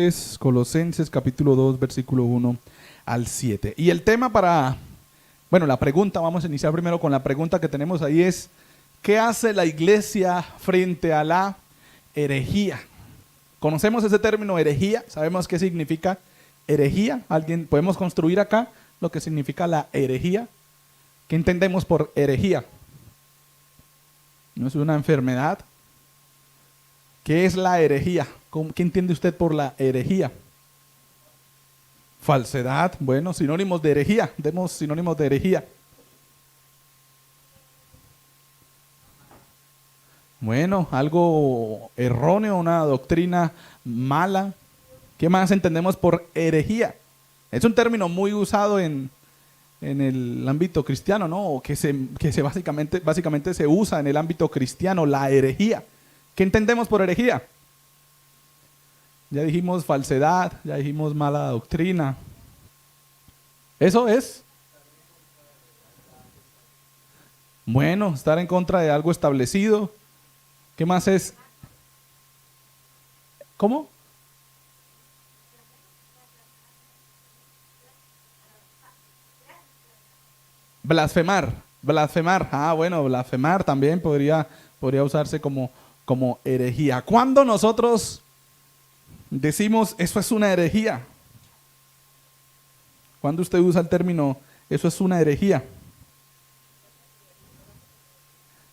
es Colosenses capítulo 2, versículo 1 al 7. Y el tema la pregunta, vamos a iniciar primero con la pregunta que tenemos ahí es, ¿qué hace la iglesia frente a la herejía? ¿Conocemos ese término herejía? ¿Sabemos qué significa herejía? ¿Podemos construir acá lo que significa la herejía? ¿Qué entendemos por herejía? ¿No es una enfermedad? ¿Qué es la herejía? ¿Qué entiende usted por la herejía? Falsedad. Bueno, sinónimos de herejía. Demos sinónimos de herejía. Bueno, algo erróneo, una doctrina mala. ¿Qué más entendemos por herejía? Es un término muy usado en el ámbito cristiano, ¿no? O que básicamente se usa en el ámbito cristiano, la herejía. ¿Qué entendemos por herejía? Ya dijimos falsedad, ya dijimos mala doctrina. ¿Eso es? Bueno, estar en contra de algo establecido. ¿Qué más es? ¿Cómo? Blasfemar. Ah, bueno, blasfemar también podría usarse como herejía. ¿Cuándo nosotros decimos eso es una herejía? ¿Cuándo usted usa el término eso es una herejía?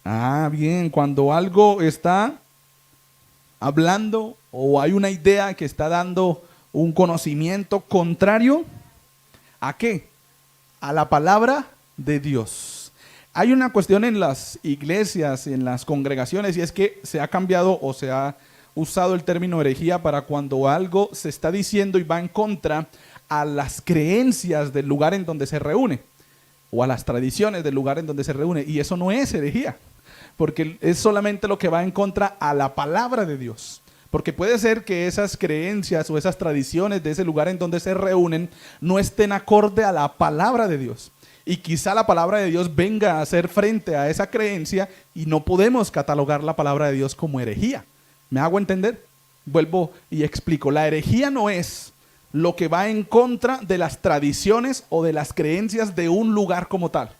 Ah, bien, cuando algo está hablando o hay una idea que está dando un conocimiento contrario, ¿a qué? A la palabra de Dios. Hay una cuestión en las iglesias, en las congregaciones, y es que se ha cambiado o se ha usado el término herejía para cuando algo se está diciendo y va en contra a las creencias del lugar en donde se reúne o a las tradiciones del lugar en donde se reúne, y eso no es herejía, porque es solamente lo que va en contra a la palabra de Dios. Porque puede ser que esas creencias o esas tradiciones de ese lugar en donde se reúnen no estén acorde a la palabra de Dios. Y quizá la palabra de Dios venga a hacer frente a esa creencia y no podemos catalogar la palabra de Dios como herejía. ¿Me hago entender? Vuelvo y explico. La herejía no es lo que va en contra de las tradiciones o de las creencias de un lugar como tal.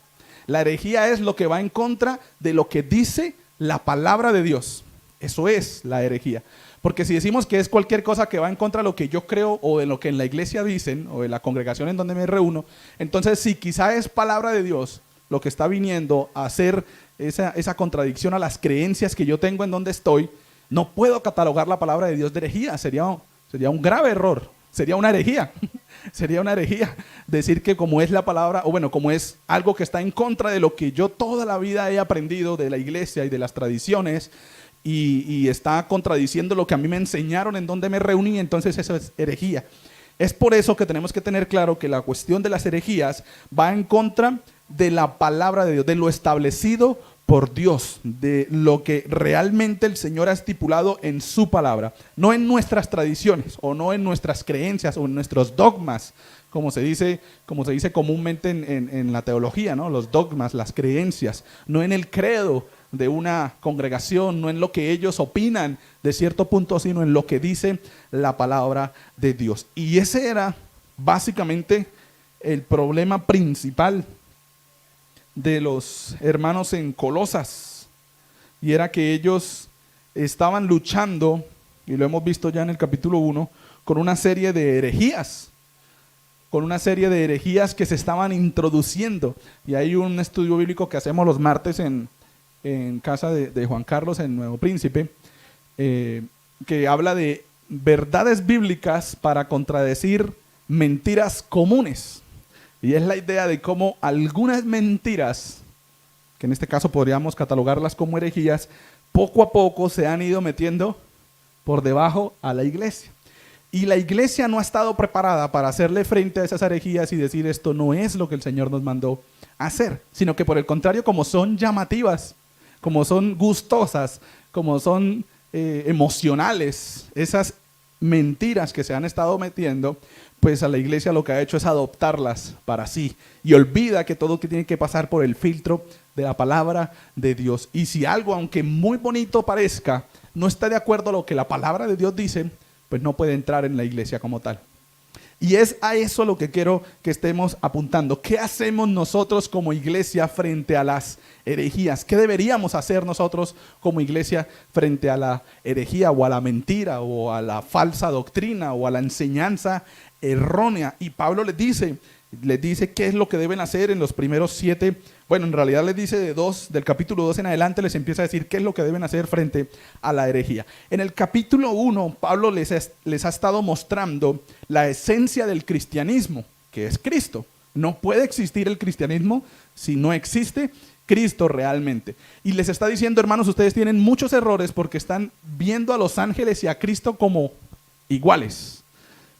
La herejía es lo que va en contra de lo que dice la palabra de Dios. Eso es la herejía. Porque si decimos que es cualquier cosa que va en contra de lo que yo creo o de lo que en la iglesia dicen o de la congregación en donde me reúno, entonces si quizá es palabra de Dios lo que está viniendo a hacer esa contradicción a las creencias que yo tengo en donde estoy, no puedo catalogar la palabra de Dios de herejía. Sería un grave error. Sería una herejía. Sería una herejía decir que como es la palabra, o bueno, como es algo que está en contra de lo que yo toda la vida he aprendido de la iglesia y de las tradiciones, y está contradiciendo lo que a mí me enseñaron en donde me reuní, entonces eso es herejía. Es por eso que tenemos que tener claro que la cuestión de las herejías va en contra de la palabra de Dios, de lo establecido por Dios, de lo que realmente el Señor ha estipulado en su palabra, no en nuestras tradiciones o no en nuestras creencias o en nuestros dogmas, como se dice comúnmente en la teología, ¿no? Los dogmas, las creencias, no en el credo de una congregación, no en lo que ellos opinan de cierto punto, sino en lo que dice la palabra de Dios. Y ese era básicamente el problema principal de los hermanos en Colosas, y era que ellos estaban luchando, y lo hemos visto ya en el capítulo 1, con una serie de herejías, que se estaban introduciendo. Y hay un estudio bíblico que hacemos los martes en casa de Juan Carlos, en Nuevo Príncipe, que habla de verdades bíblicas para contradecir mentiras comunes. Y es la idea de cómo algunas mentiras, que en este caso podríamos catalogarlas como herejías, poco a poco se han ido metiendo por debajo a la iglesia. Y la iglesia no ha estado preparada para hacerle frente a esas herejías y decir esto no es lo que el Señor nos mandó hacer, sino que por el contrario, como son llamativas, como son gustosas, como son emocionales, esas mentiras que se han estado metiendo, pues a la iglesia lo que ha hecho es adoptarlas para sí y olvida que todo que tiene que pasar por el filtro de la palabra de Dios. Y si algo, aunque muy bonito parezca, no está de acuerdo a lo que la palabra de Dios dice, pues no puede entrar en la iglesia como tal. Y es a eso lo que quiero que estemos apuntando. ¿Qué hacemos nosotros como iglesia frente a las herejías? ¿Qué deberíamos hacer nosotros como iglesia frente a la herejía o a la mentira o a la falsa doctrina o a la enseñanza errónea? Y Pablo les dice qué es lo que deben hacer en los primeros 7. Bueno, en realidad les dice del capítulo 2 en adelante, les empieza a decir qué es lo que deben hacer frente a la herejía. En el capítulo 1, Pablo les ha estado mostrando la esencia del cristianismo, que es Cristo. No puede existir el cristianismo si no existe Cristo realmente. Y les está diciendo, hermanos, ustedes tienen muchos errores porque están viendo a los ángeles y a Cristo como iguales.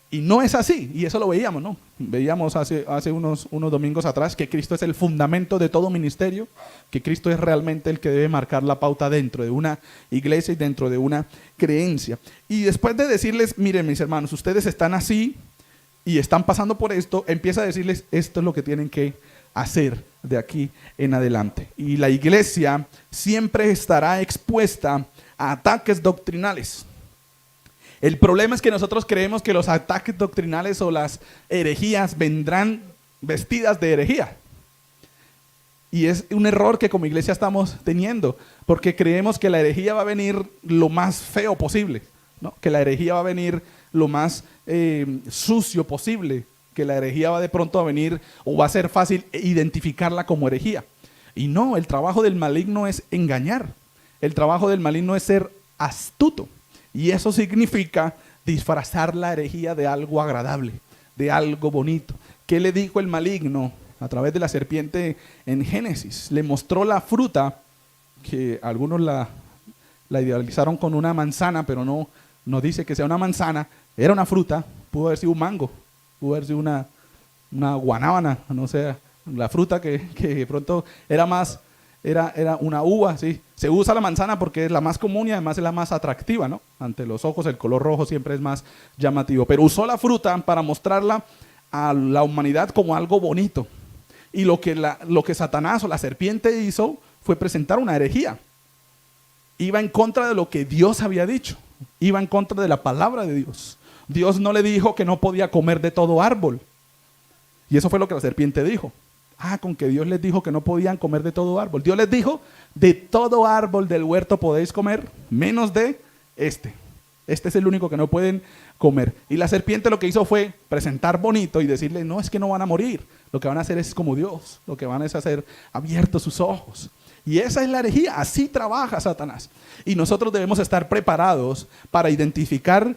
Y no es así, y eso lo veíamos, ¿no? Veíamos hace unos domingos atrás que Cristo es el fundamento de todo ministerio, que Cristo es realmente el que debe marcar la pauta dentro de una iglesia y dentro de una creencia. Y después de decirles, miren mis hermanos, ustedes están así y están pasando por esto, empieza a decirles, esto es lo que tienen que hacer de aquí en adelante. Y la iglesia siempre estará expuesta a ataques doctrinales. El problema es que nosotros creemos que los ataques doctrinales o las herejías vendrán vestidas de herejía. Y es un error que como iglesia estamos teniendo, porque creemos que la herejía va a venir lo más feo posible, ¿no? Que la herejía va a venir lo más sucio posible, que la herejía va de pronto a venir o va a ser fácil identificarla como herejía. Y no, el trabajo del maligno es engañar. El trabajo del maligno es ser astuto. Y eso significa disfrazar la herejía de algo agradable, de algo bonito. ¿Qué le dijo el maligno a través de la serpiente en Génesis? Le mostró la fruta, que algunos la idealizaron con una manzana, pero no dice que sea una manzana. Era una fruta, pudo haber sido un mango, pudo haber sido una guanábana, no sé, la fruta que de pronto era una uva, sí. Se usa la manzana porque es la más común y además es la más atractiva, ¿no? Ante los ojos el color rojo siempre es más llamativo. Pero usó la fruta para mostrarla a la humanidad como algo bonito. Y lo que Satanás o la serpiente hizo fue presentar una herejía. Iba en contra de lo que Dios había dicho. Iba en contra de la palabra de Dios. Dios no le dijo que no podía comer de todo árbol. Y eso fue lo que la serpiente dijo. Con que Dios les dijo que no podían comer de todo árbol. Dios les dijo, de todo árbol del huerto podéis comer, menos de este. Este es el único que no pueden comer. Y la serpiente lo que hizo fue presentar bonito y decirle, no, es que no van a morir. Lo que van a hacer es como Dios. Lo que van a hacer abiertos sus ojos. Y esa es la herejía. Así trabaja Satanás. Y nosotros debemos estar preparados para identificar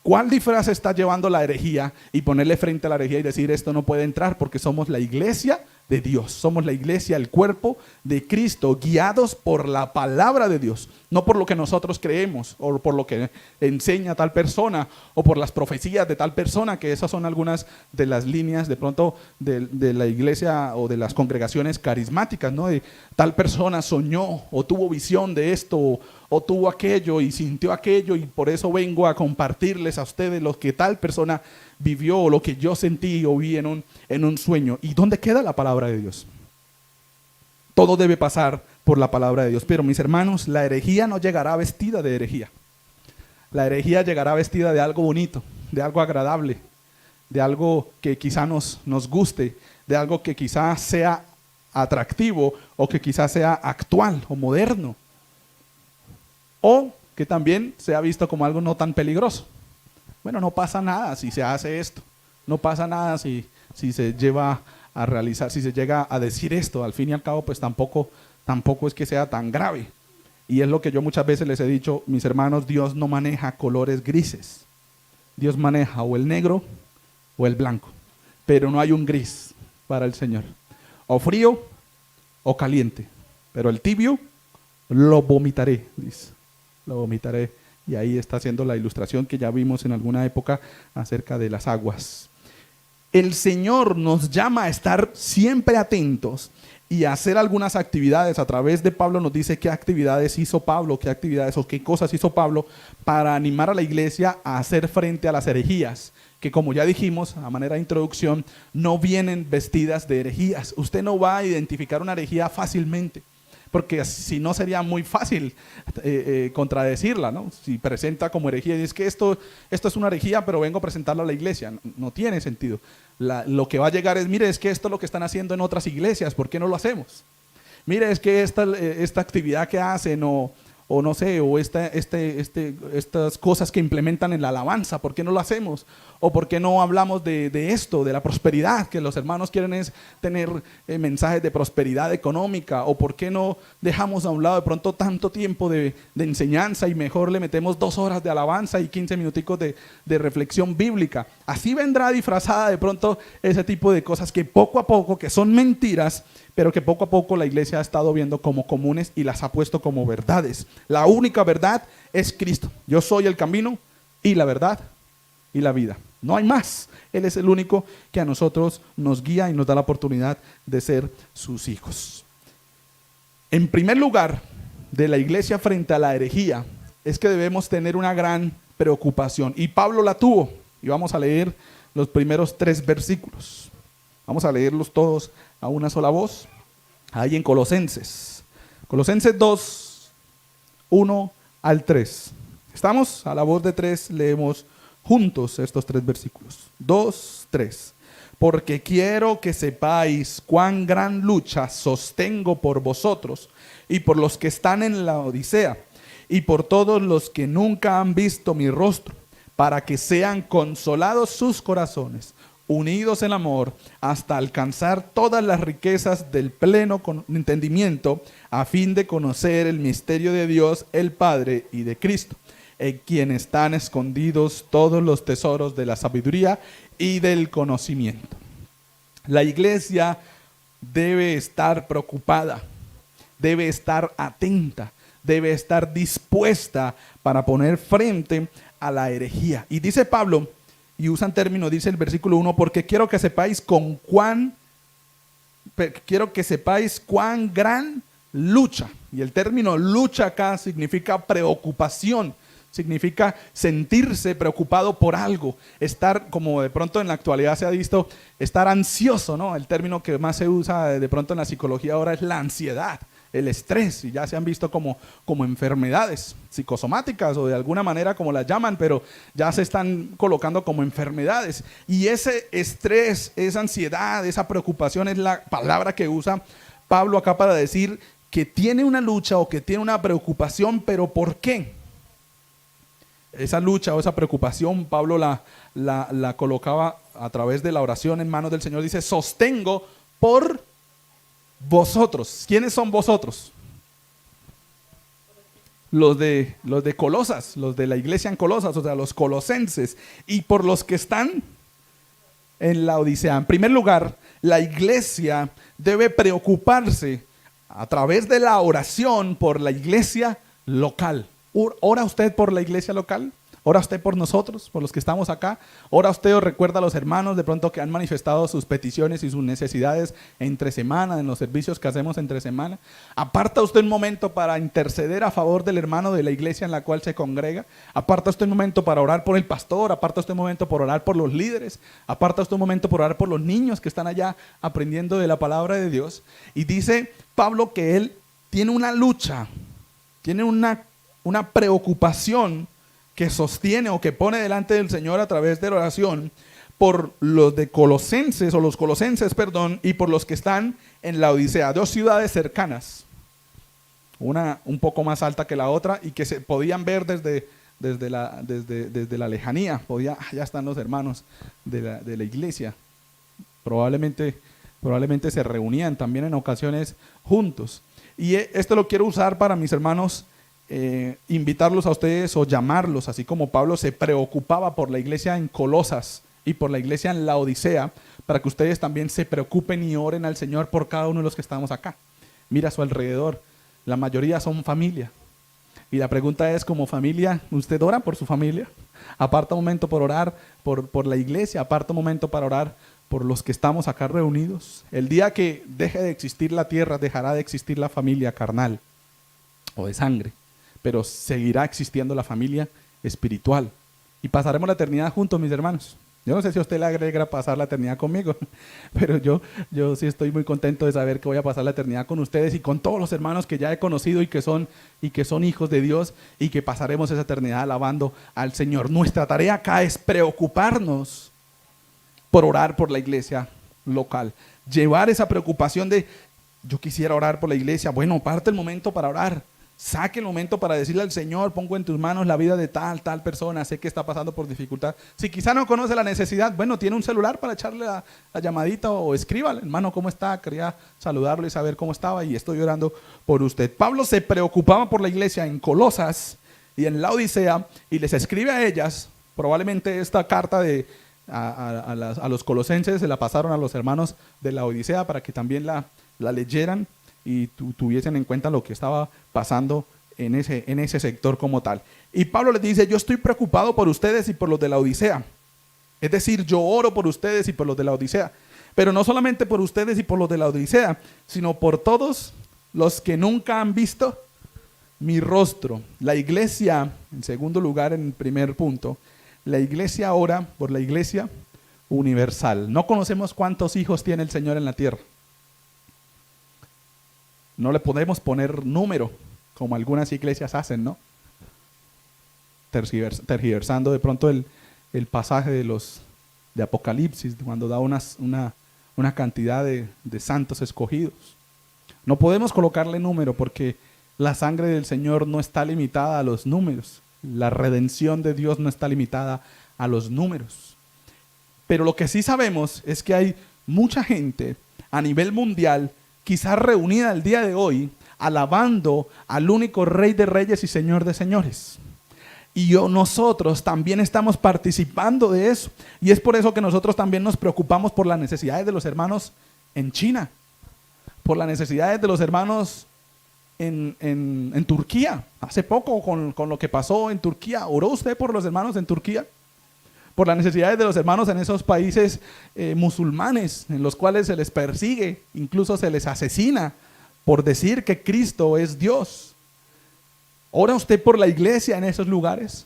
cuál disfraz está llevando la herejía y ponerle frente a la herejía y decir, esto no puede entrar porque somos la iglesia de Dios. Somos la iglesia, el cuerpo de Cristo, guiados por la palabra de Dios, no por lo que nosotros creemos o por lo que enseña tal persona o por las profecías de tal persona, que esas son algunas de las líneas de pronto de la iglesia o de las congregaciones carismáticas, ¿no? De tal persona soñó o tuvo visión de esto o tuvo aquello y sintió aquello y por eso vengo a compartirles a ustedes lo que tal persona vivió o lo que yo sentí o vi en un sueño. ¿Y dónde queda la palabra de Dios? Todo debe pasar por la palabra de Dios. Pero mis hermanos, la herejía no llegará vestida de herejía. La herejía llegará vestida de algo bonito, de algo agradable, de algo que quizá nos guste, de algo que quizá sea atractivo o que quizá sea actual o moderno. O que también sea visto como algo no tan peligroso. Bueno, no pasa nada si se hace esto. No pasa nada si se lleva a realizar, si se llega a decir esto. Al fin y al cabo, pues tampoco es que sea tan grave. Y es lo que yo muchas veces les he dicho, mis hermanos, Dios no maneja colores grises. Dios maneja o el negro o el blanco. Pero no hay un gris para el Señor. O frío o caliente. Pero el tibio lo vomitaré, dice. Lo vomitaré. Y ahí está haciendo la ilustración que ya vimos en alguna época acerca de las aguas. El Señor nos llama a estar siempre atentos y a hacer algunas actividades. A través de Pablo nos dice qué actividades hizo Pablo, qué actividades o qué cosas hizo Pablo para animar a la iglesia a hacer frente a las herejías, que como ya dijimos a manera de introducción, no vienen vestidas de herejías. Usted no va a identificar una herejía fácilmente. porque si no sería muy fácil contradecirla, ¿no? Si presenta como herejía y dice que esto es una herejía, pero vengo a presentarla a la iglesia, no tiene sentido. Lo que va a llegar es, mire, es que esto es lo que están haciendo en otras iglesias, ¿por qué no lo hacemos? Mire, es que esta actividad que hacen o no sé, o estas cosas que implementan en la alabanza, ¿por qué no lo hacemos? O ¿por qué no hablamos de esto, de la prosperidad? Que los hermanos quieren es tener mensajes de prosperidad económica. O ¿por qué no dejamos a un lado de pronto tanto tiempo de enseñanza y mejor le metemos 2 horas de alabanza y 15 minuticos de reflexión bíblica? Así vendrá disfrazada de pronto ese tipo de cosas que poco a poco, que son mentiras, pero que poco a poco la iglesia ha estado viendo como comunes y las ha puesto como verdades. La única verdad es Cristo. Yo soy el camino y la verdad y la vida. No hay más. Él es el único que a nosotros nos guía y nos da la oportunidad de ser sus hijos. En primer lugar, de la iglesia frente a la herejía, es que debemos tener una gran preocupación. Y Pablo la tuvo. Y vamos a leer los primeros 3 versículos. Vamos a leerlos todos a una sola voz. Ahí en Colosenses. Colosenses 2, 1 al 3. ¿Estamos? A la voz de 3 leemos juntos estos 3 versículos. 2, 3. Porque quiero que sepáis cuán gran lucha sostengo por vosotros y por los que están en la Odisea y por todos los que nunca han visto mi rostro, para que sean consolados sus corazones, unidos en amor, hasta alcanzar todas las riquezas del pleno entendimiento, a fin de conocer el misterio de Dios el Padre y de Cristo, en quien están escondidos todos los tesoros de la sabiduría y del conocimiento. La iglesia debe estar preocupada, debe estar atenta, debe estar dispuesta para poner frente a la herejía. Y dice Pablo, y usan término, dice el versículo 1, porque quiero que sepáis cuán gran lucha. Y el término lucha acá significa preocupación, significa sentirse preocupado por algo, estar, como de pronto en la actualidad se ha visto, estar ansioso, ¿no? El término que más se usa de pronto en la psicología ahora es la ansiedad, el estrés, y ya se han visto como enfermedades psicosomáticas o de alguna manera como las llaman, pero ya se están colocando como enfermedades. Y ese estrés, esa ansiedad, esa preocupación es la palabra que usa Pablo acá para decir que tiene una lucha o que tiene una preocupación, pero ¿por qué? Esa lucha o esa preocupación Pablo la colocaba a través de la oración en manos del Señor. Dice, sostengo por vosotros. ¿Quiénes son vosotros? Los de Colosas, los de la iglesia en Colosas, o sea, los colosenses, y por los que están en la Odisea. En primer lugar, la iglesia debe preocuparse a través de la oración por la iglesia local. ¿Ora usted por la iglesia local? ¿Ora usted por nosotros, por los que estamos acá? ¿Ora usted o recuerda a los hermanos de pronto que han manifestado sus peticiones y sus necesidades entre semana, en los servicios que hacemos entre semana? ¿Aparta usted un momento para interceder a favor del hermano de la iglesia en la cual se congrega? ¿Aparta usted un momento para orar por el pastor? ¿Aparta usted un momento por orar por los líderes? ¿Aparta usted un momento por orar por los niños que están allá aprendiendo de la palabra de Dios? Y dice Pablo que él tiene una lucha, tiene una preocupación que sostiene o que pone delante del Señor a través de la oración por los de Colosenses, o los colosenses, perdón, y por los que están en la Odisea, 2 ciudades cercanas, una un poco más alta que la otra y que se podían ver desde la lejanía. Ya están los hermanos de la iglesia, probablemente se reunían también en ocasiones juntos. Y esto lo quiero usar para mis hermanos, invitarlos a ustedes o llamarlos, así como Pablo se preocupaba por la iglesia en Colosas y por la iglesia en la Odisea, para que ustedes también se preocupen y oren al Señor por cada uno de los que estamos acá. Mira a su alrededor, la mayoría son familia, y la pregunta es, como familia, ¿usted ora por su familia? Aparta un momento por orar por la iglesia, aparta un momento para orar por los que estamos acá reunidos. El día que deje de existir la tierra, dejará de existir la familia carnal o de sangre, pero seguirá existiendo la familia espiritual y pasaremos la eternidad juntos, mis hermanos. Yo no sé si a usted le alegra pasar la eternidad conmigo, pero yo sí estoy muy contento de saber que voy a pasar la eternidad con ustedes y con todos los hermanos que ya he conocido y que son hijos de Dios, y que pasaremos esa eternidad alabando al Señor. Nuestra tarea acá es preocuparnos por orar por la iglesia local. Llevar esa preocupación de, yo quisiera orar por la iglesia. Bueno, parte el momento para orar. Saque el momento para decirle al Señor: pongo en tus manos la vida de tal persona, sé que está pasando por dificultad. Si quizá no conoce la necesidad, bueno, tiene un celular para echarle la llamadita, o escríbale: hermano, ¿cómo está? Quería saludarlo y saber cómo estaba y estoy orando por usted. Pablo se preocupaba por la iglesia en Colosas y en la Odisea, y les escribe a ellas. Probablemente esta carta a los colosenses se la pasaron a los hermanos de la Odisea para que también la leyeran y tuviesen en cuenta lo que estaba pasando en ese sector como tal. Y Pablo les dice: yo estoy preocupado por ustedes y por los de la Odisea. Es decir, yo oro por ustedes y por los de la Odisea. Pero no solamente por ustedes y por los de la Odisea, sino por todos los que nunca han visto mi rostro. La iglesia, en segundo lugar, en el primer punto, la iglesia ora por la iglesia universal. No conocemos cuántos hijos tiene el Señor en la tierra. No le podemos poner número, como algunas iglesias hacen, ¿no? Tergiversando de pronto el pasaje de Apocalipsis, cuando da una cantidad de santos escogidos. No podemos colocarle número, porque la sangre del Señor no está limitada a los números. La redención de Dios no está limitada a los números. Pero lo que sí sabemos es que hay mucha gente a nivel mundial, quizás reunida el día de hoy, alabando al único Rey de Reyes y Señor de Señores. Y nosotros también estamos participando de eso. Y es por eso que nosotros también nos preocupamos por las necesidades de los hermanos en China, por las necesidades de los hermanos en Turquía. Hace poco, con lo que pasó en Turquía, ¿oró usted por los hermanos en Turquía? Por las necesidades de los hermanos en esos países musulmanes, en los cuales se les persigue, incluso se les asesina por decir que Cristo es Dios. ¿Ora usted por la iglesia en esos lugares?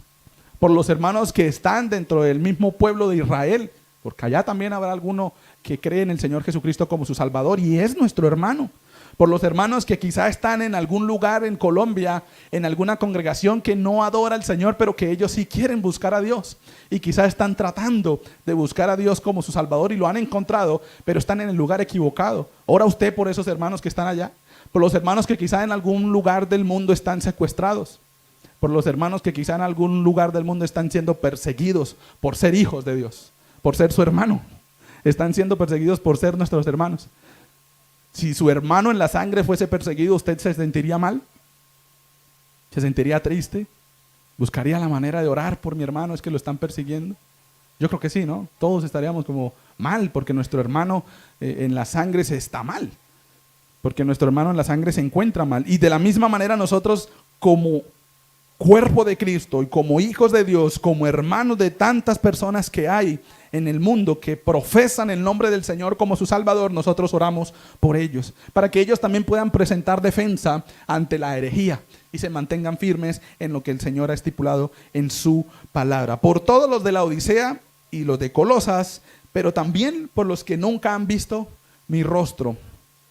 Por los hermanos que están dentro del mismo pueblo de Israel, porque allá también habrá alguno que cree en el Señor Jesucristo como su Salvador y es nuestro hermano. Por los hermanos que quizá están en algún lugar en Colombia, en alguna congregación que no adora al Señor, pero que ellos sí quieren buscar a Dios. Y quizá están tratando de buscar a Dios como su Salvador y lo han encontrado, pero están en el lugar equivocado. ¿Ora usted por esos hermanos que están allá? Por los hermanos que quizá en algún lugar del mundo están secuestrados. Por los hermanos que quizá en algún lugar del mundo están siendo perseguidos por ser hijos de Dios, por ser su hermano. Están siendo perseguidos por ser nuestros hermanos. Si su hermano en la sangre fuese perseguido, ¿usted se sentiría mal? ¿Se sentiría triste? ¿Buscaría la manera de orar por mi hermano? ¿Es que lo están persiguiendo? Yo creo que sí, ¿no? Todos estaríamos como mal, porque nuestro hermano en la sangre se está mal. Porque nuestro hermano en la sangre se encuentra mal. Y de la misma manera nosotros, como cuerpo de Cristo y como hijos de Dios, como hermanos de tantas personas que hay en el mundo que profesan el nombre del Señor como su Salvador, nosotros oramos por ellos, para que ellos también puedan presentar defensa ante la herejía y se mantengan firmes en lo que el Señor ha estipulado en su palabra. Por todos los de la Odisea y los de Colosas, pero también por los que nunca han visto mi rostro,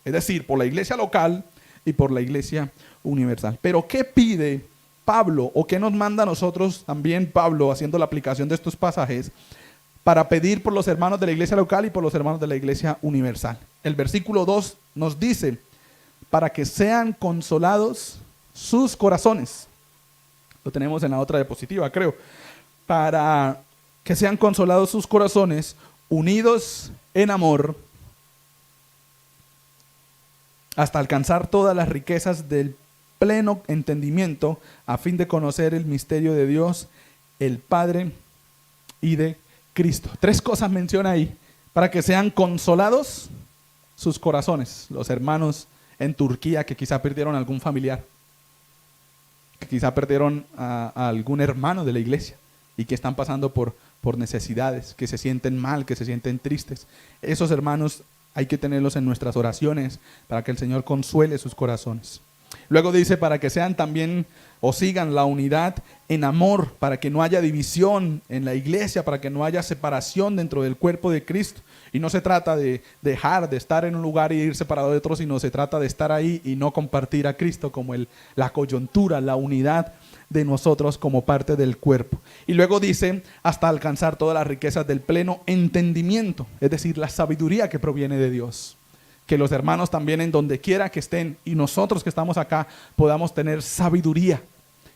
es decir, por la iglesia local y por la iglesia universal. Pero ¿qué pide Pablo, o qué nos manda a nosotros también Pablo, haciendo la aplicación de estos pasajes, para pedir por los hermanos de la iglesia local y por los hermanos de la iglesia universal? El versículo 2 nos dice: para que sean consolados sus corazones. Lo tenemos en la otra diapositiva, creo. Para que sean consolados sus corazones, unidos en amor, hasta alcanzar todas las riquezas del pleno entendimiento, a fin de conocer el misterio de Dios, el Padre y de Cristo. 3 cosas menciona ahí: para que sean consolados sus corazones. Los hermanos en Turquía que quizá perdieron a algún familiar, que quizá perdieron a algún hermano de la iglesia y que están pasando por necesidades, que se sienten mal, que se sienten tristes. Esos hermanos hay que tenerlos en nuestras oraciones para que el Señor consuele sus corazones. Luego dice, para que sean también o sigan la unidad en amor, para que no haya división en la iglesia, para que no haya separación dentro del cuerpo de Cristo. Y no se trata de dejar de estar en un lugar y ir separado de otro, sino se trata de estar ahí y no compartir a Cristo como la coyuntura, la unidad de nosotros como parte del cuerpo. Y luego dice, hasta alcanzar todas las riquezas del pleno entendimiento, es decir, la sabiduría que proviene de Dios. Que los hermanos también en donde quiera que estén y nosotros que estamos acá podamos tener sabiduría.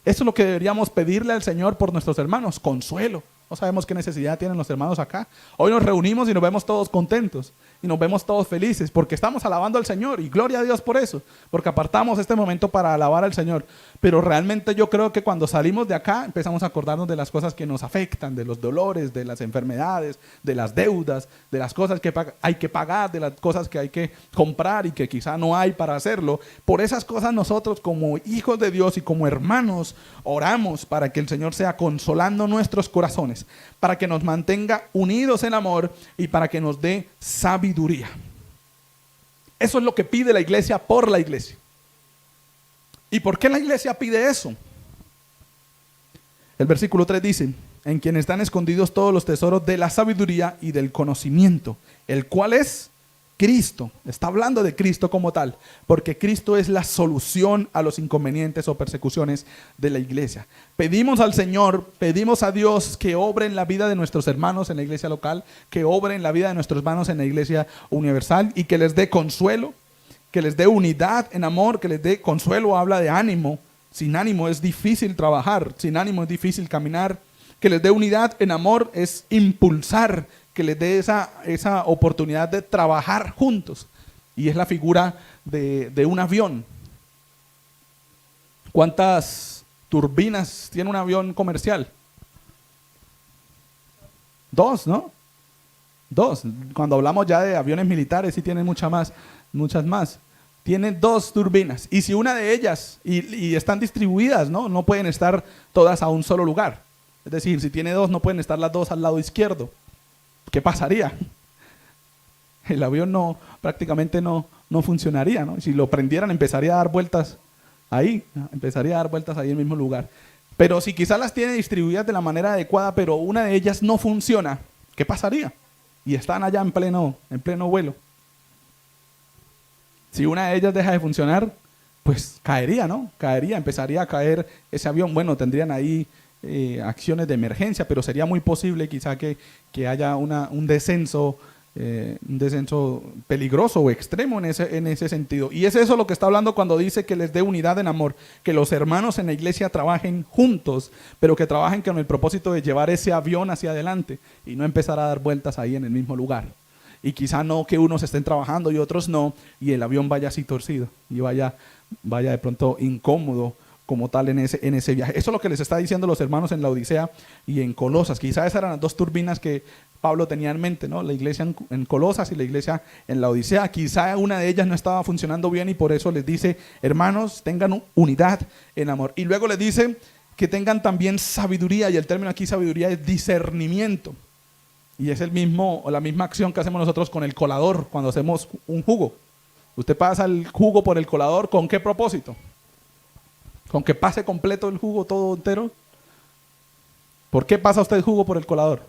Eso es lo que deberíamos pedirle al Señor por nuestros hermanos, consuelo. No sabemos qué necesidad tienen los hermanos acá. Hoy nos reunimos y nos vemos todos contentos y nos vemos todos felices porque estamos alabando al Señor y gloria a Dios por eso, porque apartamos este momento para alabar al Señor. Pero realmente yo creo que cuando salimos de acá empezamos a acordarnos de las cosas que nos afectan, de los dolores, de las enfermedades, de las deudas, de las cosas que hay que pagar, de las cosas que hay que comprar y que quizá no hay para hacerlo. Por esas cosas nosotros como hijos de Dios y como hermanos oramos para que el Señor sea consolando nuestros corazones, para que nos mantenga unidos en amor y para que nos dé sabiduría. Eso es lo que pide la iglesia por la iglesia. ¿Y por qué la iglesia pide eso? El versículo 3 dice, en quien están escondidos todos los tesoros de la sabiduría y del conocimiento, el cual es Cristo. Está hablando de Cristo como tal, porque Cristo es la solución a los inconvenientes o persecuciones de la iglesia. Pedimos al Señor, pedimos a Dios que obre en la vida de nuestros hermanos en la iglesia local, que obre en la vida de nuestros hermanos en la iglesia universal y que les dé consuelo, que les dé unidad en amor, que les dé consuelo. Habla de ánimo. Sin ánimo es difícil trabajar, sin ánimo es difícil caminar. Que les dé unidad en amor es impulsar, que les dé esa oportunidad de trabajar juntos. Y es la figura de un avión. ¿Cuántas turbinas tiene un avión comercial? 2, ¿no? 2. Cuando hablamos ya de aviones militares, sí tienen muchas más. Tiene 2 turbinas. Y si una de ellas, y están distribuidas, ¿no? No pueden estar todas a un solo lugar. Es decir, si tiene 2, no pueden estar las 2 al lado izquierdo. ¿Qué pasaría? El avión prácticamente no funcionaría, ¿no? Si lo prendieran empezaría a dar vueltas ahí, ¿no? Empezaría a dar vueltas ahí en el mismo lugar. Pero si quizás las tiene distribuidas de la manera adecuada, pero una de ellas no funciona, ¿qué pasaría? Y están allá en pleno vuelo. Si una de ellas deja de funcionar, pues caería, ¿no? Empezaría a caer ese avión. Bueno, tendrían ahí acciones de emergencia, pero sería muy posible quizá que haya un descenso peligroso o extremo en ese sentido. Y es eso lo que está hablando cuando dice que les dé unidad en amor, que los hermanos en la iglesia trabajen juntos, pero que trabajen con el propósito de llevar ese avión hacia adelante y no empezar a dar vueltas ahí en el mismo lugar. Y quizá no que unos estén trabajando y otros no, y el avión vaya así torcido y vaya de pronto incómodo como tal en ese viaje. Eso es lo que les está diciendo los hermanos en la Odisea y en Colosas. Quizá esas eran las 2 turbinas que Pablo tenía en mente, ¿no? La iglesia en Colosas y la iglesia en la Odisea. Quizá una de ellas no estaba funcionando bien y por eso les dice, hermanos, tengan unidad en amor. Y luego les dice que tengan también sabiduría, y el término aquí sabiduría es discernimiento. Y es la misma acción que hacemos nosotros con el colador cuando hacemos un jugo. Usted pasa el jugo por el colador, ¿con qué propósito? ¿Con que pase completo el jugo todo entero? ¿Por qué pasa usted el jugo por el colador?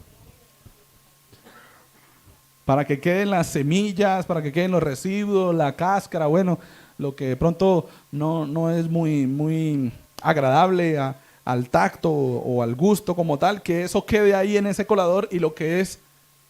Para que queden las semillas, para que queden los residuos, la cáscara, bueno, lo que de pronto no es muy agradable al tacto o al gusto como tal, que eso quede ahí en ese colador y lo que es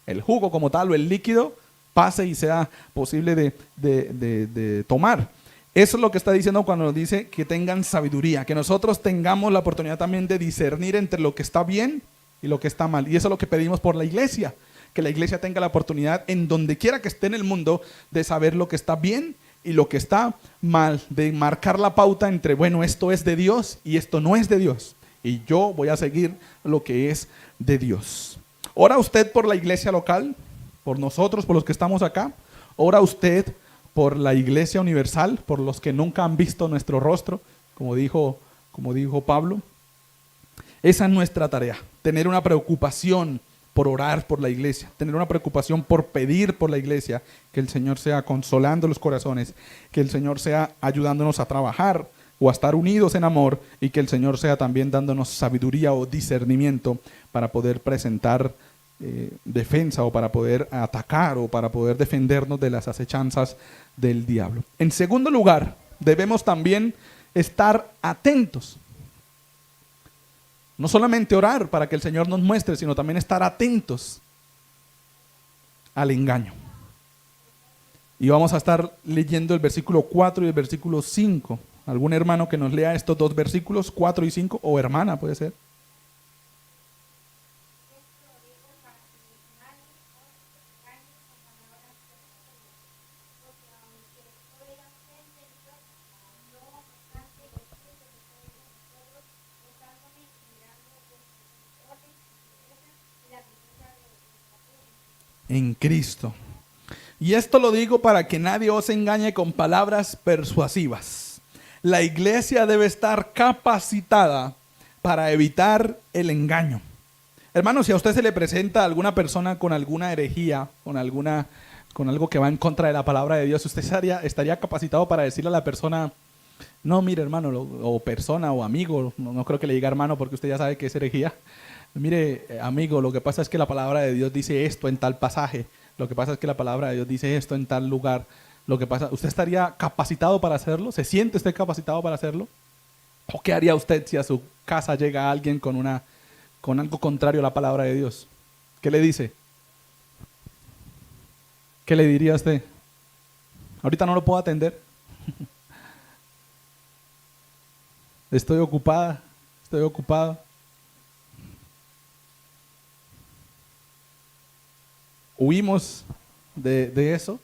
el jugo como tal o el líquido pase y sea posible de tomar. Eso es lo que está diciendo cuando nos dice que tengan sabiduría, que nosotros tengamos la oportunidad también de discernir entre lo que está bien y lo que está mal. Y eso es lo que pedimos por la iglesia, que la iglesia tenga la oportunidad en donde quiera que esté en el mundo de saber lo que está bien y lo que está mal, de marcar la pauta entre, bueno, esto es de Dios y esto no es de Dios. Y yo voy a seguir lo que es de Dios. ¿Ora usted por la iglesia local? ¿Por nosotros, por los que estamos acá? ¿Ora usted por la iglesia universal, por los que nunca han visto nuestro rostro, como dijo Pablo? Esa es nuestra tarea, tener una preocupación por orar por la iglesia, tener una preocupación por pedir por la iglesia, que el Señor sea consolando los corazones, que el Señor sea ayudándonos a trabajar o a estar unidos en amor, y que el Señor sea también dándonos sabiduría o discernimiento para poder presentar defensa, o para poder atacar, o para poder defendernos de las acechanzas del diablo. En segundo lugar, debemos también estar atentos. No solamente orar para que el Señor nos muestre, sino también estar atentos al engaño. Y vamos a estar leyendo el versículo 4 y el versículo 5. ¿Algún hermano que nos lea estos dos versículos, 4 y 5? O hermana, puede ser. En Cristo. Y esto lo digo para que nadie os engañe con palabras persuasivas. La iglesia debe estar capacitada para evitar el engaño. Hermanos, si a usted se le presenta a alguna persona con alguna herejía, con algo que va en contra de la palabra de Dios, usted estaría capacitado para decirle a la persona: no, mire hermano, o persona o amigo, no creo que le diga hermano porque usted ya sabe que es herejía. Mire, amigo, lo que pasa es que la palabra de Dios dice esto en tal pasaje. Lo que pasa es que la palabra de Dios dice esto en tal lugar. ¿Usted estaría capacitado para hacerlo? ¿Se siente usted capacitado para hacerlo? ¿O qué haría usted si a su casa llega alguien con algo contrario a la palabra de Dios? ¿Qué le dice? ¿Qué le diría a usted? Ahorita no lo puedo atender. Estoy ocupada, estoy ocupado. ¿Huimos de eso?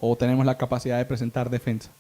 ¿O tenemos la capacidad de presentar defensa?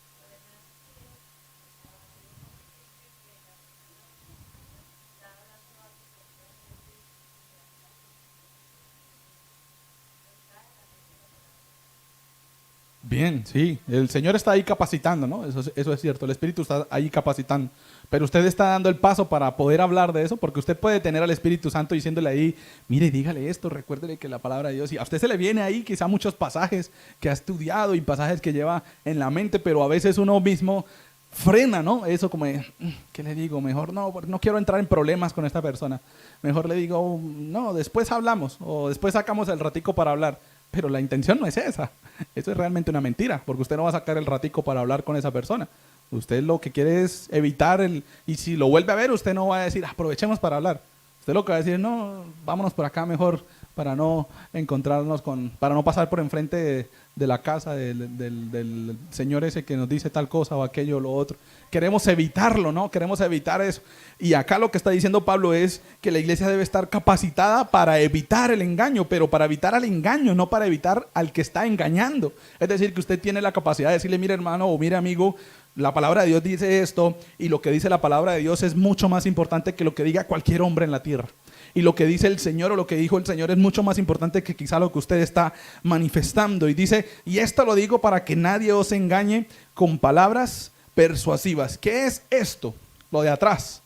Bien, sí, el Señor está ahí capacitando, ¿no? Eso es cierto, el Espíritu está ahí capacitando. Pero usted está dando el paso para poder hablar de eso, porque usted puede tener al Espíritu Santo diciéndole ahí: mire, dígale esto, recuérdele que la palabra de Dios, y a usted se le viene ahí quizá muchos pasajes que ha estudiado y pasajes que lleva en la mente, pero a veces uno mismo frena, ¿no? Eso como de, ¿qué le digo? Mejor no quiero entrar en problemas con esta persona. Mejor le digo: no, después hablamos, o después sacamos el ratico para hablar. Pero la intención no es esa. Eso es realmente una mentira, porque usted no va a sacar el ratico para hablar con esa persona. Usted lo que quiere es evitar y si lo vuelve a ver, usted no va a decir: aprovechemos para hablar. Usted lo que va a decir: no, vámonos por acá mejor, para no encontrarnos para no pasar por enfrente de la casa del señor ese que nos dice tal cosa o aquello o lo otro. Queremos evitarlo, ¿no? Queremos evitar eso. Y acá lo que está diciendo Pablo es que la iglesia debe estar capacitada para evitar el engaño, pero para evitar al engaño, no para evitar al que está engañando. Es decir, que usted tiene la capacidad de decirle: mire hermano o mire amigo, la palabra de Dios dice esto, y lo que dice la palabra de Dios es mucho más importante que lo que diga cualquier hombre en la tierra. Y lo que dice el Señor o lo que dijo el Señor es mucho más importante que quizá lo que usted está manifestando. Y dice: y esto lo digo para que nadie os engañe con palabras persuasivas. ¿Qué es esto? Lo de atrás.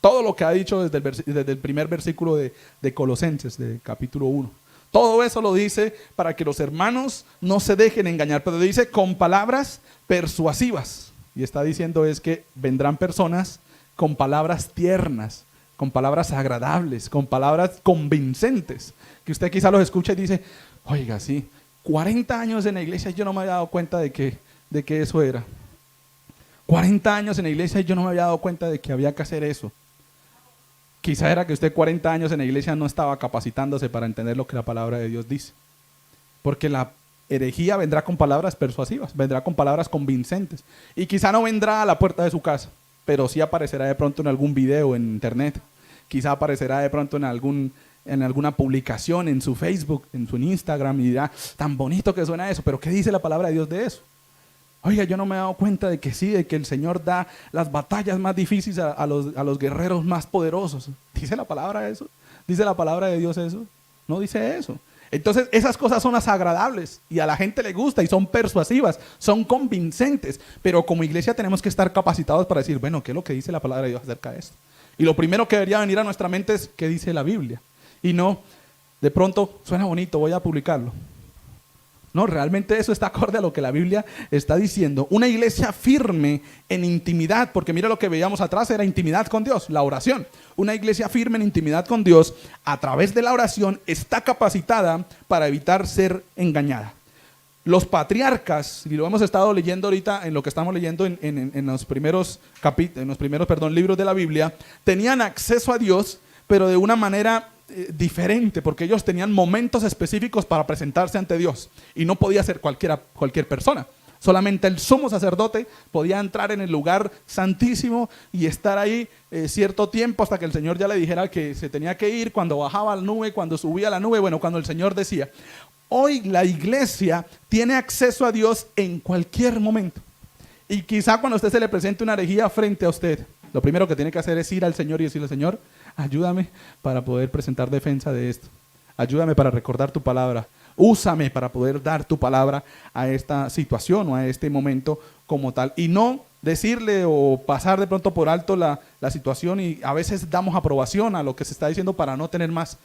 Todo lo que ha dicho desde el primer versículo de Colosenses, de capítulo 1. Todo eso lo dice para que los hermanos no se dejen engañar. Pero dice con palabras persuasivas. Y está diciendo es que vendrán personas con palabras tiernas, con palabras agradables, con palabras convincentes, que usted quizá los escucha y dice: oiga, sí, 40 años en la iglesia y yo no me había dado cuenta de que eso era. 40 años en la iglesia y yo no me había dado cuenta de que había que hacer eso. Quizá era que usted 40 años en la iglesia no estaba capacitándose para entender lo que la palabra de Dios dice. Porque la herejía vendrá con palabras persuasivas, vendrá con palabras convincentes. Y quizá no vendrá a la puerta de su casa, pero sí aparecerá de pronto en algún video en internet. Quizá aparecerá de pronto en alguna publicación en su Facebook, en su Instagram, y dirá: tan bonito que suena eso, pero ¿qué dice la palabra de Dios de eso? Oiga, yo no me he dado cuenta de que sí, de que el Señor da las batallas más difíciles a los guerreros más poderosos. ¿Dice la palabra eso? ¿Dice la palabra de Dios eso? No dice eso. Entonces esas cosas son las agradables y a la gente le gusta y son persuasivas, son convincentes, pero como iglesia tenemos que estar capacitados para decir: bueno, ¿qué es lo que dice la palabra de Dios acerca de esto? Y lo primero que debería venir a nuestra mente es: ¿qué dice la Biblia? Y no, de pronto, suena bonito, voy a publicarlo. No, realmente eso está acorde a lo que la Biblia está diciendo. Una iglesia firme en intimidad, porque mira lo que veíamos atrás, era intimidad con Dios, la oración. Una iglesia firme en intimidad con Dios, a través de la oración, está capacitada para evitar ser engañada. Los patriarcas, y lo hemos estado leyendo ahorita en lo que estamos leyendo en los primeros libros de la Biblia, tenían acceso a Dios, pero de una manera diferente, porque ellos tenían momentos específicos para presentarse ante Dios y no podía ser cualquier persona. Solamente el sumo sacerdote podía entrar en el lugar santísimo y estar ahí cierto tiempo hasta que el Señor ya le dijera que se tenía que ir, cuando bajaba a la nube, cuando subía a la nube, bueno, cuando el Señor decía. Hoy la iglesia tiene acceso a Dios en cualquier momento. Y quizá cuando a usted se le presente una herejía frente a usted, lo primero que tiene que hacer es ir al Señor y decirle: Señor, ayúdame para poder presentar defensa de esto. Ayúdame para recordar tu palabra. Úsame para poder dar tu palabra a esta situación o a este momento como tal. Y no decirle o pasar de pronto por alto la situación, y a veces damos aprobación a lo que se está diciendo para no tener más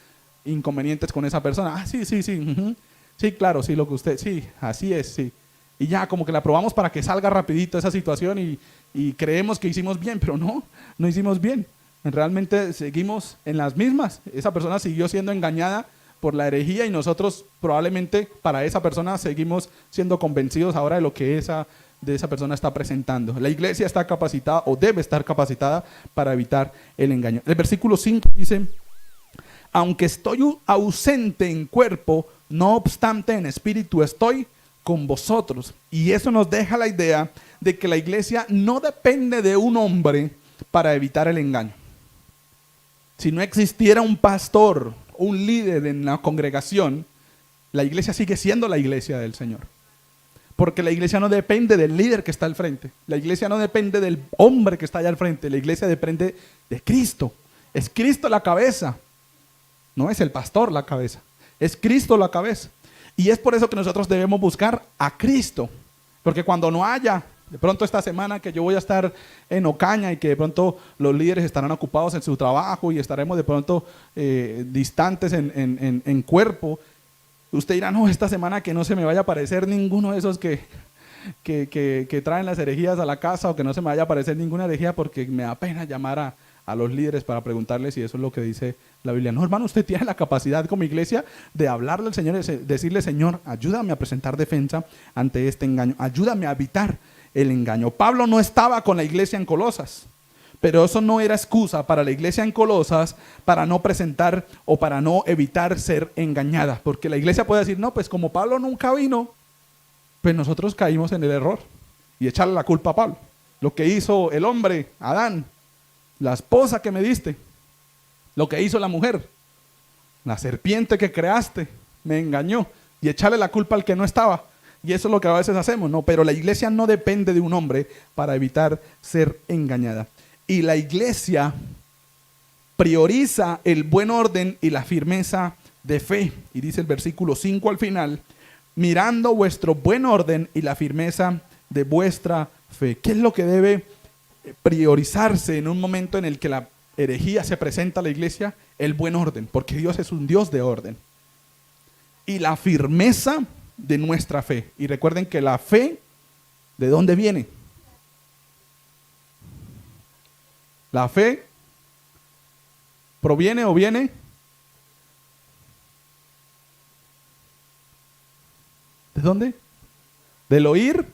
inconvenientes con esa persona. Ah, sí, sí, claro, sí, lo que usted, sí, así es, sí. Y ya como que la aprobamos para que salga rapidito esa situación y creemos que hicimos bien, pero no hicimos bien. Realmente seguimos en las mismas. Esa persona siguió siendo engañada por la herejía y nosotros probablemente para esa persona seguimos siendo convencidos ahora de lo que esa persona está presentando. La iglesia está capacitada o debe estar capacitada para evitar el engaño. El versículo 5 dice: aunque estoy ausente en cuerpo, no obstante en espíritu estoy con vosotros. Y eso nos deja la idea de que la iglesia no depende de un hombre para evitar el engaño. Si no existiera un pastor, un líder en la congregación, la iglesia sigue siendo la iglesia del Señor. Porque la iglesia no depende del líder que está al frente. La iglesia no depende del hombre que está allá al frente. La iglesia depende de Cristo. Es Cristo la cabeza. No es el pastor la cabeza. Es Cristo la cabeza. Y es por eso que nosotros debemos buscar a Cristo. Porque cuando no haya, de pronto esta semana que yo voy a estar en Ocaña y que de pronto los líderes estarán ocupados en su trabajo y estaremos de pronto distantes en cuerpo, usted dirá: no, esta semana que no se me vaya a aparecer ninguno de esos que traen las herejías a la casa, o que no se me vaya a aparecer ninguna herejía, porque me da pena llamar a los líderes para preguntarles si eso es lo que dice la Biblia. No, hermano, usted tiene la capacidad como iglesia de hablarle al Señor y decirle: Señor, ayúdame a presentar defensa ante este engaño, ayúdame a evitar el engaño. Pablo no estaba con la iglesia en Colosas, pero eso no era excusa para la iglesia en Colosas para no presentar o para no evitar ser engañada, porque la iglesia puede decir: no, pues como Pablo nunca vino, pues nosotros caímos en el error y echarle la culpa a Pablo. Lo que hizo el hombre, Adán, la esposa que me diste, lo que hizo la mujer, la serpiente que creaste, me engañó, y echarle la culpa al que no estaba. Y eso es lo que a veces hacemos, ¿no? Pero la iglesia no depende de un hombre para evitar ser engañada. Y la iglesia prioriza el buen orden y la firmeza de fe. Y dice el versículo 5 al final: mirando vuestro buen orden y la firmeza de vuestra fe. ¿Qué es lo que debe priorizarse en un momento en el que la herejía se presenta a la iglesia? El buen orden, porque Dios es un Dios de orden. Y la firmeza de nuestra fe. Y recuerden que la fe, ¿de dónde viene? La fe proviene o viene ¿de dónde? Del oír,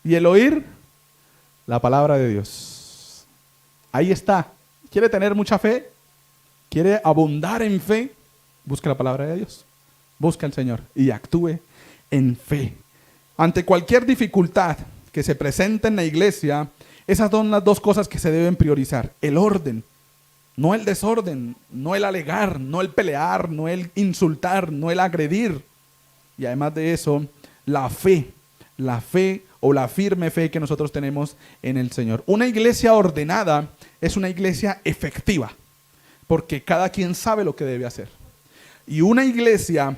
y el oír la palabra de Dios. Ahí está. ¿Quiere tener mucha fe? ¿Quiere abundar en fe? Busca la palabra de Dios. Busca al Señor y actúe en fe. Ante cualquier dificultad que se presente en la iglesia, esas son las dos cosas que se deben priorizar: el orden, no el desorden, no el alegar, no el pelear, no el insultar, no el agredir. Y además de eso, la fe o la firme fe que nosotros tenemos en el Señor. Una iglesia ordenada es una iglesia efectiva, porque cada quien sabe lo que debe hacer. Y una iglesia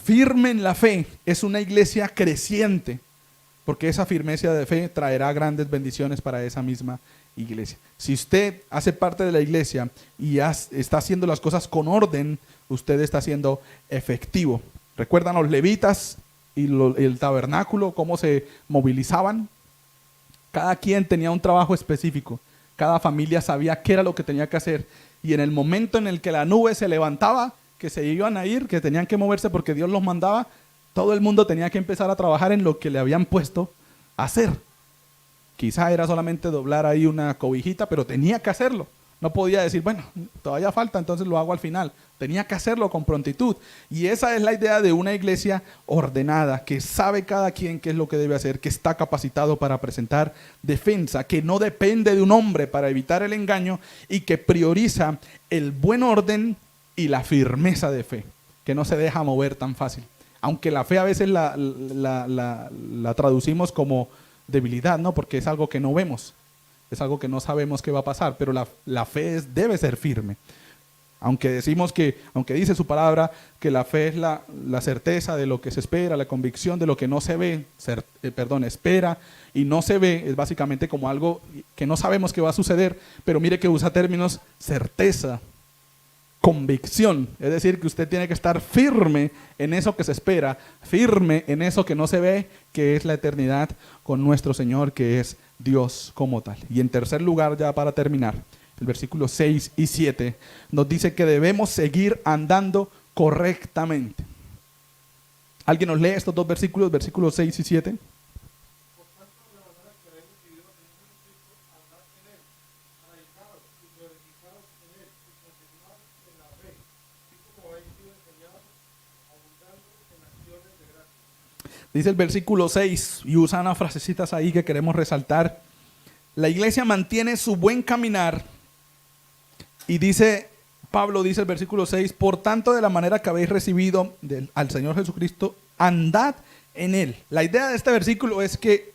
firme en la fe es una iglesia creciente, porque esa firmeza de fe traerá grandes bendiciones para esa misma iglesia. Si usted hace parte de la iglesia y está haciendo las cosas con orden, usted está siendo efectivo. ¿Recuerdan los levitas y el tabernáculo, cómo se movilizaban? Cada quien tenía un trabajo específico. Cada familia sabía qué era lo que tenía que hacer. Y en el momento en el que la nube se levantaba, que se iban a ir, que tenían que moverse porque Dios los mandaba, todo el mundo tenía que empezar a trabajar en lo que le habían puesto a hacer. Quizá era solamente doblar ahí una cobijita, pero tenía que hacerlo. No podía decir, bueno, todavía falta, entonces lo hago al final. Tenía que hacerlo con prontitud. Y esa es la idea de una iglesia ordenada, que sabe cada quien qué es lo que debe hacer, que está capacitado para presentar defensa, que no depende de un hombre para evitar el engaño y que prioriza el buen orden y la firmeza de fe, que no se deja mover tan fácil. Aunque la fe a veces la traducimos como debilidad, ¿no? Porque es algo que no vemos. Es algo que no sabemos qué va a pasar, pero la fe debe ser firme. Aunque dice su palabra que la fe es la certeza de lo que se espera, la convicción de lo que no se ve, espera y no se ve, es básicamente como algo que no sabemos qué va a suceder, pero mire que usa términos certeza, convicción, es decir, que usted tiene que estar firme en eso que se espera, firme en eso que no se ve, que es la eternidad con nuestro Señor, que es Dios como tal. Y en tercer lugar, ya para terminar, el versículo 6 y 7 nos dice que debemos seguir andando correctamente. ¿Alguien nos lee estos dos versículos, versículos 6 y 7? Dice el versículo 6, y usa unas frasecitas ahí que queremos resaltar. La iglesia mantiene su buen caminar, y Pablo dice el versículo 6, por tanto, de la manera que habéis recibido al Señor Jesucristo, andad en Él. La idea de este versículo es que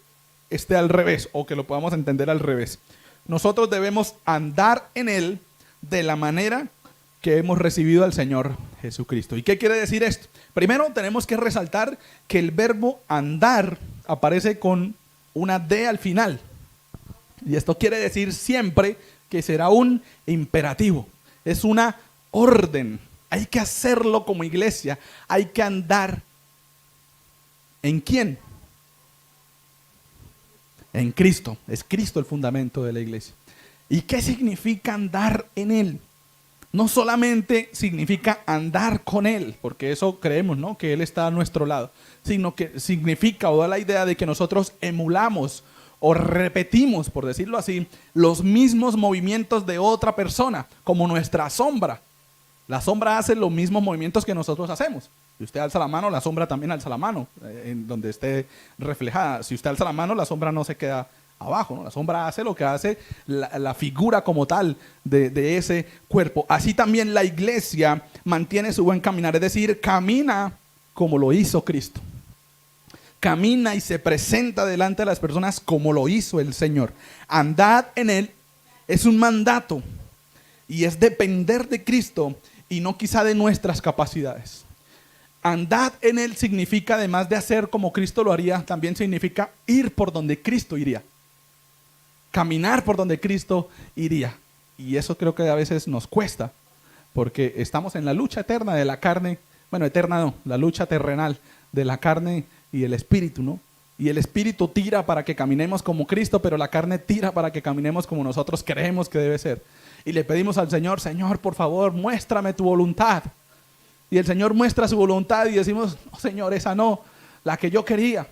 esté al revés, o que lo podamos entender al revés. Nosotros debemos andar en Él de la manera que hemos recibido al Señor Jesucristo. ¿Y qué quiere decir esto? Primero tenemos que resaltar que el verbo andar aparece con una D al final. Y esto quiere decir siempre que será un imperativo. Es una orden. Hay que hacerlo como iglesia. Hay que andar. ¿En quién? En Cristo. Es Cristo el fundamento de la iglesia. ¿Y qué significa andar en Él? No solamente significa andar con Él, porque eso creemos, ¿no? Que Él está a nuestro lado, sino que significa o da la idea de que nosotros emulamos o repetimos, por decirlo así, los mismos movimientos de otra persona, como nuestra sombra. La sombra hace los mismos movimientos que nosotros hacemos. Si usted alza la mano, la sombra también alza la mano, en donde esté reflejada. Si usted alza la mano, la sombra no se queda abajo, ¿no? La sombra hace lo que hace la figura como tal de ese cuerpo. Así también la iglesia mantiene su buen caminar, es decir, camina como lo hizo Cristo. Camina y se presenta delante de las personas como lo hizo el Señor. Andad en Él es un mandato y es depender de Cristo y no quizá de nuestras capacidades. Andad en Él significa, además de hacer como Cristo lo haría, también significa ir por donde Cristo iría. Caminar por donde Cristo iría. Y eso creo que a veces nos cuesta, porque estamos en la lucha eterna de la carne, bueno, eterna no, la lucha terrenal de la carne y el espíritu, ¿no? Y el espíritu tira para que caminemos como Cristo, pero la carne tira para que caminemos como nosotros creemos que debe ser. Y le pedimos al Señor, Señor, por favor, muéstrame tu voluntad. Y el Señor muestra su voluntad y decimos, no, Señor, esa no, la que yo quería.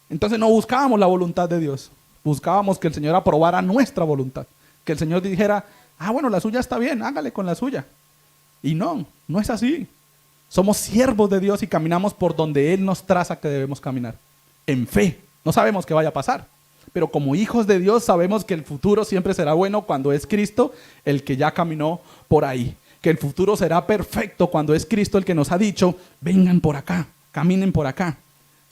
Entonces no buscábamos la voluntad de Dios. Buscábamos que el Señor aprobara nuestra voluntad. Que el Señor dijera, bueno, la suya está bien, hágale con la suya. Y no es así. Somos siervos de Dios y caminamos por donde Él nos traza que debemos caminar. En fe. No sabemos qué vaya a pasar. Pero como hijos de Dios sabemos que el futuro siempre será bueno cuando es Cristo el que ya caminó por ahí. Que el futuro será perfecto cuando es Cristo el que nos ha dicho, vengan por acá, caminen por acá.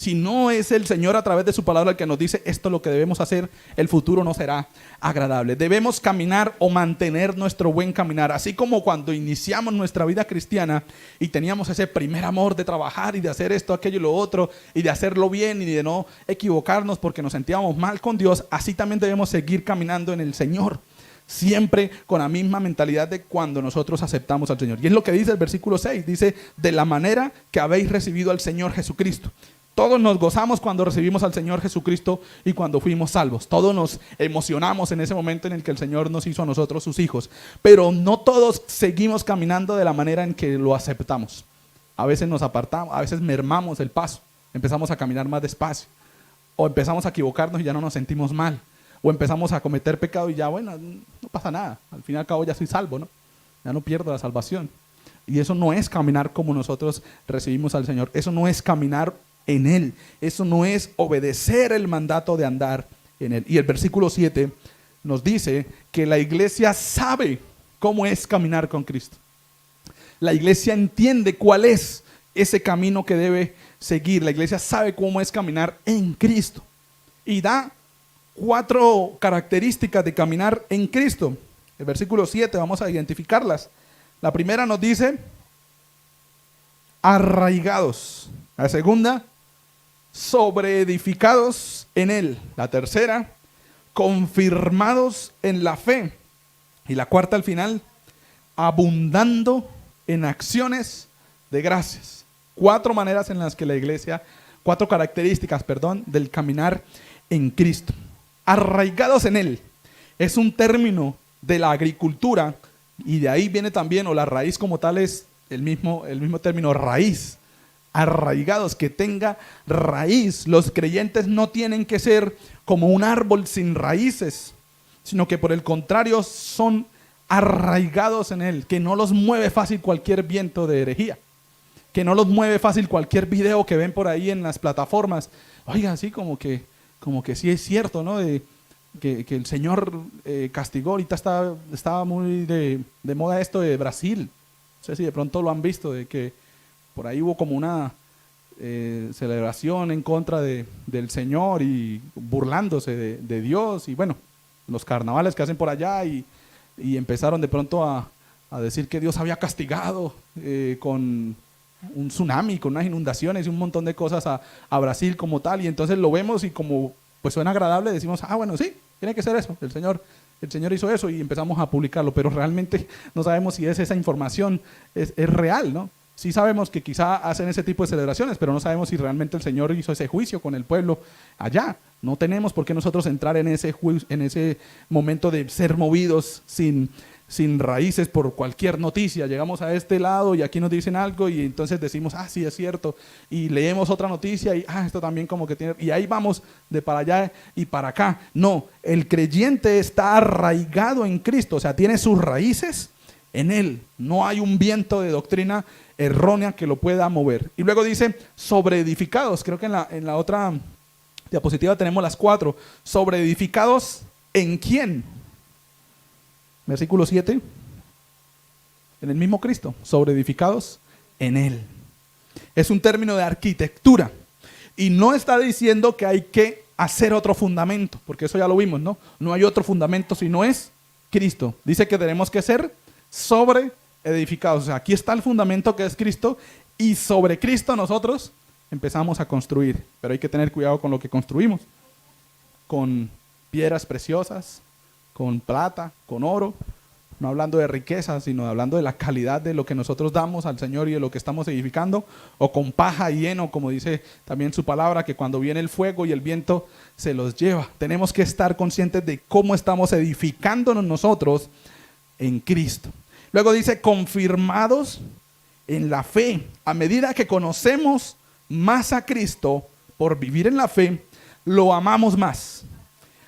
Si no es el Señor a través de su palabra el que nos dice esto es lo que debemos hacer, el futuro no será agradable. Debemos caminar o mantener nuestro buen caminar. Así como cuando iniciamos nuestra vida cristiana y teníamos ese primer amor de trabajar y de hacer esto, aquello y lo otro, y de hacerlo bien y de no equivocarnos porque nos sentíamos mal con Dios, así también debemos seguir caminando en el Señor. Siempre con la misma mentalidad de cuando nosotros aceptamos al Señor. Y es lo que dice el versículo 6. Dice, de la manera que habéis recibido al Señor Jesucristo. Todos nos gozamos cuando recibimos al Señor Jesucristo y cuando fuimos salvos. Todos nos emocionamos en ese momento en el que el Señor nos hizo a nosotros sus hijos. Pero no todos seguimos caminando de la manera en que lo aceptamos. A veces nos apartamos, a veces mermamos el paso. Empezamos a caminar más despacio. O empezamos a equivocarnos y ya no nos sentimos mal. O empezamos a cometer pecado y ya, bueno, no pasa nada. Al fin y al cabo ya soy salvo, ¿no? Ya no pierdo la salvación. Y eso no es caminar como nosotros recibimos al Señor. Eso no es caminar en Él. Eso no es obedecer el mandato de andar en Él. Y el versículo 7 nos dice que la iglesia sabe cómo es caminar con Cristo. La iglesia entiende cuál es ese camino que debe seguir. La iglesia sabe cómo es caminar en Cristo. Y da 4 características de caminar en Cristo. El versículo 7, vamos a identificarlas. La primera nos dice, arraigados. La segunda, sobreedificados en Él. La tercera, confirmados en la fe. Y la cuarta al final, abundando en acciones de gracias. 4 maneras en las que la iglesia, 4 características, del caminar en Cristo. Arraigados en Él es un término de la agricultura y de ahí viene también, o la raíz como tal es el mismo término raíz. Arraigados, que tenga raíz. Los creyentes no tienen que ser como un árbol sin raíces, sino que por el contrario son arraigados en Él, que no los mueve fácil cualquier viento de herejía, que no los mueve fácil cualquier video que ven por ahí en las plataformas. Oiga, así como que sí es cierto, ¿no? Que el Señor castigó. Ahorita estaba muy de moda esto de Brasil. No sé si de pronto lo han visto, de que por ahí hubo como una celebración en contra del Señor y burlándose de Dios. Y bueno, los carnavales que hacen por allá y empezaron de pronto a decir que Dios había castigado con un tsunami, con unas inundaciones y un montón de cosas a Brasil como tal. Y entonces lo vemos y como pues suena agradable, decimos, bueno, sí, tiene que ser eso. El Señor hizo eso y empezamos a publicarlo, pero realmente no sabemos si esa información es real, ¿no? Sí sabemos que quizá hacen ese tipo de celebraciones, pero no sabemos si realmente el Señor hizo ese juicio con el pueblo allá. No tenemos por qué nosotros entrar en ese momento de ser movidos sin raíces por cualquier noticia. Llegamos a este lado y aquí nos dicen algo y entonces decimos, sí, es cierto. Y leemos otra noticia y, esto también como que tiene... Y ahí vamos de para allá y para acá. No, el creyente está arraigado en Cristo, o sea, tiene sus raíces en Él. No hay un viento de doctrina errónea que lo pueda mover. Y luego dice, sobreedificados. Creo que en la otra diapositiva tenemos las 4. Sobreedificados, ¿en quién? Versículo 7. En el mismo Cristo. Sobreedificados en Él. Es un término de arquitectura. Y no está diciendo que hay que hacer otro fundamento, porque eso ya lo vimos, ¿no? No hay otro fundamento si no es Cristo. Dice que tenemos que ser sobreedificados. O sea, aquí está el fundamento que es Cristo y sobre Cristo nosotros empezamos a construir. Pero hay que tener cuidado con lo que construimos. Con piedras preciosas, con plata, con oro. No hablando de riqueza, sino hablando de la calidad de lo que nosotros damos al Señor y de lo que estamos edificando. O con paja y heno, como dice también su palabra, que cuando viene el fuego y el viento se los lleva. Tenemos que estar conscientes de cómo estamos edificándonos nosotros en Cristo. Luego dice, confirmados en la fe. A medida que conocemos más a Cristo por vivir en la fe, lo amamos más.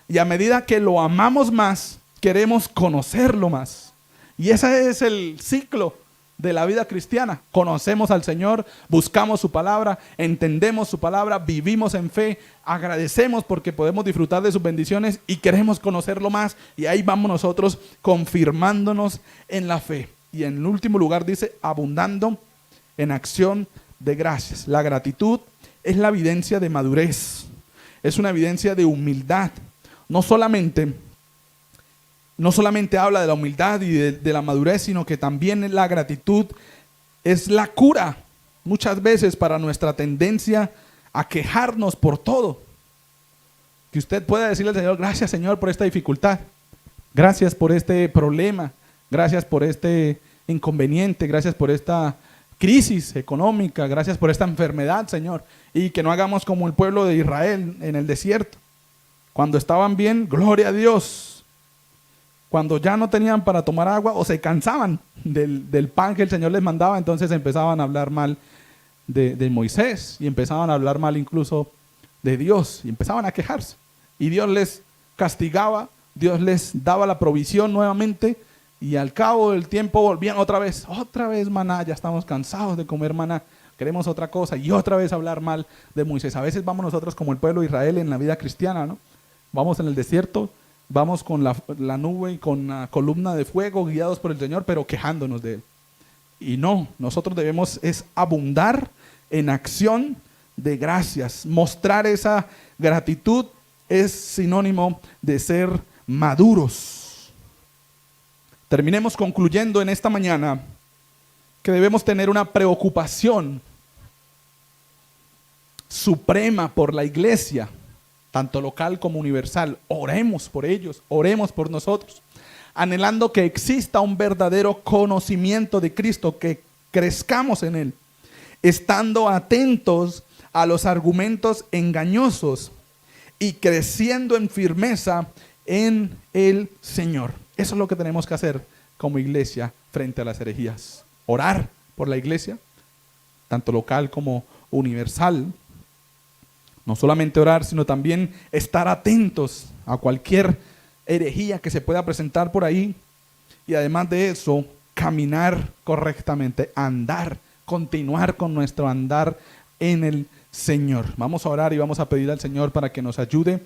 Y a medida que lo amamos más, queremos conocerlo más. Y ese es el ciclo de la vida cristiana. Conocemos al Señor, buscamos su palabra, entendemos su palabra, vivimos en fe, agradecemos porque podemos disfrutar de sus bendiciones y queremos conocerlo más. Y ahí vamos nosotros confirmándonos en la fe. Y en el último lugar dice, abundando en acción de gracias. La gratitud es la evidencia de madurez, es una evidencia de humildad. No solamente habla de la humildad y de la madurez, sino que también la gratitud es la cura muchas veces para nuestra tendencia a quejarnos por todo. Que usted pueda decirle al Señor: gracias, Señor, por esta dificultad, gracias por este problema, gracias por este inconveniente, gracias por esta crisis económica, gracias por esta enfermedad, Señor. Y que no hagamos como el pueblo de Israel en el desierto. Cuando estaban bien, gloria a Dios. Cuando ya no tenían para tomar agua o se cansaban del pan que el Señor les mandaba, entonces empezaban a hablar mal de Moisés y empezaban a hablar mal incluso de Dios y empezaban a quejarse. Y Dios les castigaba, Dios les daba la provisión nuevamente y al cabo del tiempo volvían otra vez maná, ya estamos cansados de comer maná, queremos otra cosa, y otra vez hablar mal de Moisés. A veces vamos nosotros como el pueblo de Israel en la vida cristiana, ¿no? Vamos en el desierto, vamos con la nube y con la columna de fuego guiados por el Señor, pero quejándonos de Él. Y no, nosotros debemos es abundar en acción de gracias. Mostrar esa gratitud es sinónimo de ser maduros. Terminemos concluyendo en esta mañana que debemos tener una preocupación suprema por la iglesia, tanto local como universal. Oremos por ellos, oremos por nosotros, anhelando que exista un verdadero conocimiento de Cristo, que crezcamos en Él, estando atentos a los argumentos engañosos y creciendo en firmeza en el Señor. Eso es lo que tenemos que hacer como iglesia frente a las herejías. Orar por la iglesia, tanto local como universal. No solamente orar, sino también estar atentos a cualquier herejía que se pueda presentar por ahí. Y además de eso, caminar correctamente, andar, continuar con nuestro andar en el Señor. Vamos a orar y vamos a pedir al Señor para que nos ayude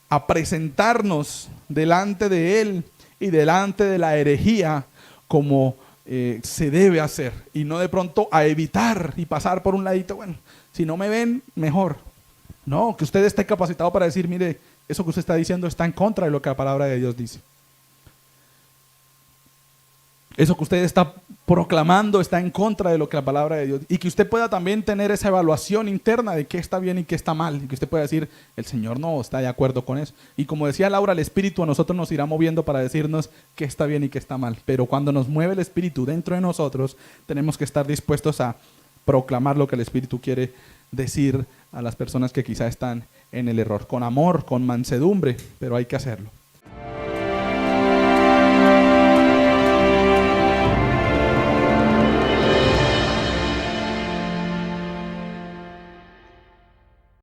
a presentarnos delante de Él y delante de la herejía como se debe hacer, y no de pronto a evitar y pasar por un ladito. Bueno, si no me ven, mejor. No, que usted esté capacitado para decir: mire, eso que usted está diciendo está en contra de lo que la palabra de Dios dice. Eso que usted está proclamando está en contra de lo que la palabra de Dios dice. Y que usted pueda también tener esa evaluación interna de qué está bien y qué está mal. Y que usted pueda decir: el Señor no está de acuerdo con eso. Y como decía Laura, el Espíritu a nosotros nos irá moviendo para decirnos qué está bien y qué está mal. Pero cuando nos mueve el Espíritu dentro de nosotros, tenemos que estar dispuestos a proclamar lo que el Espíritu quiere decir a las personas que quizá están en el error. Con amor, con mansedumbre, pero hay que hacerlo.